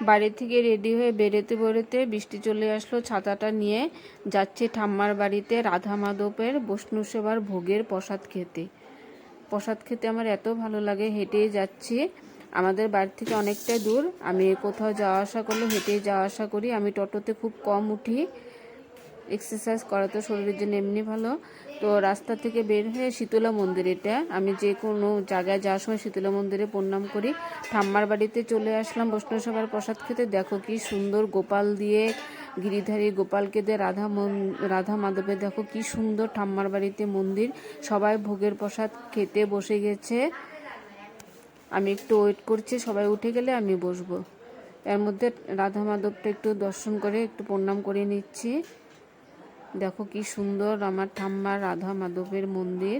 বাড়ি থেকে রেডি হয়ে বেরোতে বেরোতে বৃষ্টি চলে আসলো। ছাতাটা নিয়ে যাচ্ছি ঠাম্মার বাড়িতে রাধা মাধবের বৈষ্ণব সেবার ভোগের প্রসাদ খেতে। প্রসাদ খেতে আমার এত ভালো লাগে, হেঁটেই যাচ্ছি। আমাদের বাড়ি থেকে অনেকটাই দূর, আমি কোথাও যাওয়া আসা করলে হেঁটেই যাওয়া আসা করি। আমি টোটোতে খুব কম উঠি, এক্সারসাইজ করা তো শরীরের জন্য এমনি ভালো। তো রাস্তা থেকে বের হয়ে শীতলা মন্দির, এটা আমি যে কোনো জায়গায় যাওয়ার সময় শীতলা মন্দিরে প্রণাম করি। ঠাম্মার বাড়িতে চলে আসলাম বৈষ্ণব সেবার প্রসাদ খেতে। দেখো কি সুন্দর গোপাল দিয়ে, গিরিধারী গোপালকে দিয়ে রাধা মাধবে, দেখো কি সুন্দর ঠাম্মার বাড়িতে মন্দির। সবাই ভোগের প্রসাদ খেতে বসে গেছে, আমি একটু ওয়েট করছি, সবাই উঠে গেলে আমি বসবো। এর মধ্যে রাধা মাধবটা একটু দর্শন করে একটু প্রণাম করে নিচ্ছি। দেখো কি সুন্দর আমার ঠাম্মার রাধা মাধবের মন্দির,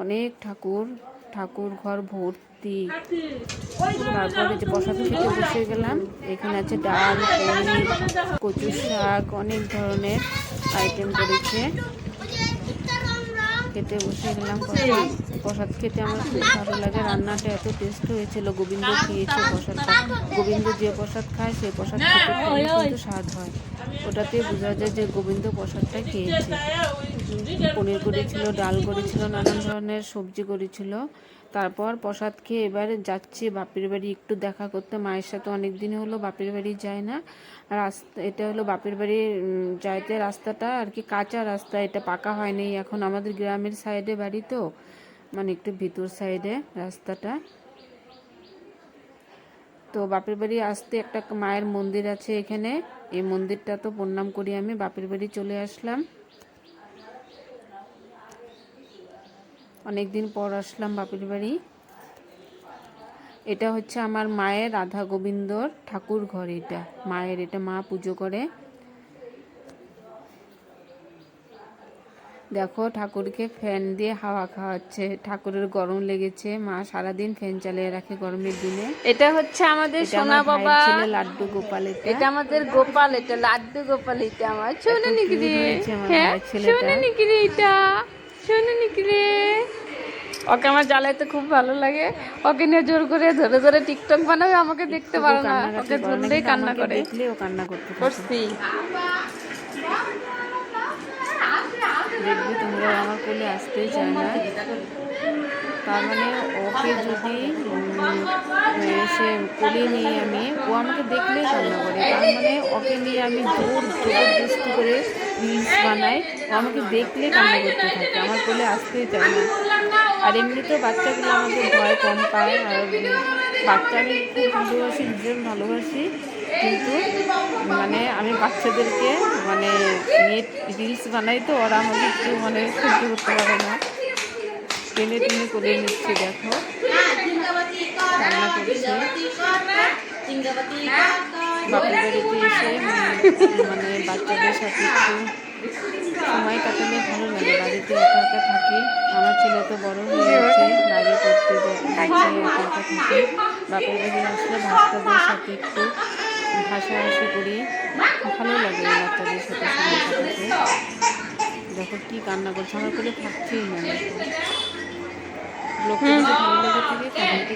অনেক ঠাকুর ঘর ভর্তি। তারপরে যে প্রসাদ খেতে বসে গেলাম, এখানে আছে ডাল, পনির, কচু শাক, অনেক ধরনের আইটেম করেছে। খেতে বসে গেলাম প্রসাদ খেতে আমার খুব ভালো লাগে। রান্নাটা এত টেস্ট হয়েছিল, গোবিন্দ খেয়েছে প্রসাদটা। গোবিন্দ যে প্রসাদ খায় সেই প্রসাদ খেতে কিন্তু স্বাদ হয়, ওটাতে বোঝা যায় যে গোবিন্দ প্রসাদটা খেয়েছে। পনির করেছিল, ডাল করেছিল, নানান ধরনের সবজি করেছিল। তারপর প্রসাদ খেয়ে এবার যাচ্ছি বাপের বাড়ি একটু দেখা করতে। মায়ের সাথে অনেক দিন হলো বাপের বাড়ি যায় না। রাস্তা এটা হলো বাপের বাড়ি যাইতে রাস্তাটা আর কি কাঁচা রাস্তা, এটা পাকা হয়নি এখন। আমাদের গ্রামের সাইডে বাড়ি তো, মানে একটু ভিতর সাইডে রাস্তাটা। তো বাপের বাড়ি আসতে একটা মায়ের মন্দির আছে এখানে, এই মন্দিরটা তো প্রণাম করি আমি। বাপের বাড়ি চলে আসলাম, অনেক দিন পর আসলাম বাপের বাড়ি। এটা হচ্ছে আমার মায়ের রাধা গোবিন্দর ঠাকুর ঘর, এটা মায়ের, এটা মা পুজো করে। দেখো ঠাকুরকে ফ্যান দিয়ে হাওয়া খাওয়াচ্ছে, ঠাকুরের গরম লেগেছে, মা সারাদিন ফ্যান চালিয়ে রাখে গরমের দিনে। এটা হচ্ছে আমাদের সোনা বাবা লাড্ডু গোপাল, এটা আমাদের গোপাল, এটা লাড্ডু গোপাল, এটা আমার সোনা নিকিরে, হ্যাঁ সোনা নিকিরে, এটা সোনা নিকিরে। ওকে আমার জ্বালাইতে খুব ভালো লাগে, ওকে নিয়ে জোর করে ধরে ধরে টিকটক বানাবে, আমাকে দেখতে পারো না, ওকে ধরলেই কান্না করে, দেখলেও কান্না করতে করছি। দেখবে তোমরা আমার কোলে আসতেই চায় না। তার মানে ওকে যদি সে কোলে নিয়ে আমি, ও আমাকে দেখলেই কান্না করে। তার মানে ওকে নিয়ে আমি জবরদস্তি করে রিলস বানাই, ও আমাকে দেখলে কান্না করতে থাকে, আমার কোলে আসতেই চায় না। আর এমনিতেও বাচ্চাগুলো আমাকে ভয় কম পায়, আর বাচ্চা আমি খুব ভালোবাসি, ভীষণ ভালোবাসি। কিন্তু মানে আমি বাচ্চাদেরকে মানে নেট রিলস বানাই তো, ওরা আমাকে একটু মানে সহ্য করতে পারে না, টেনে টেনে করে নিচ্ছে। দেখো রান্না করছে। বাপের বাড়িতে এসে মানে বাচ্চাদের সাথে একটু সময় কাটালে ভালো লাগে। বাড়িতে একা একা থাকি, আমার ছেলে তো বড় হয়ে গেছে, বাইরে পড়তে যাচ্ছে, একা একা থাকি। বাপের বাড়ি আসলে বাচ্চাদের সাথে একটু হাসাহাসি করি, ভালো লাগে বাচ্চাদের সাথে সময় কাটাতে। দেখো কি কান্না করছে, আমার কোলে থাকছেই না। ব্লগটা যদি ভালো লেগে থাকে কমেন্টে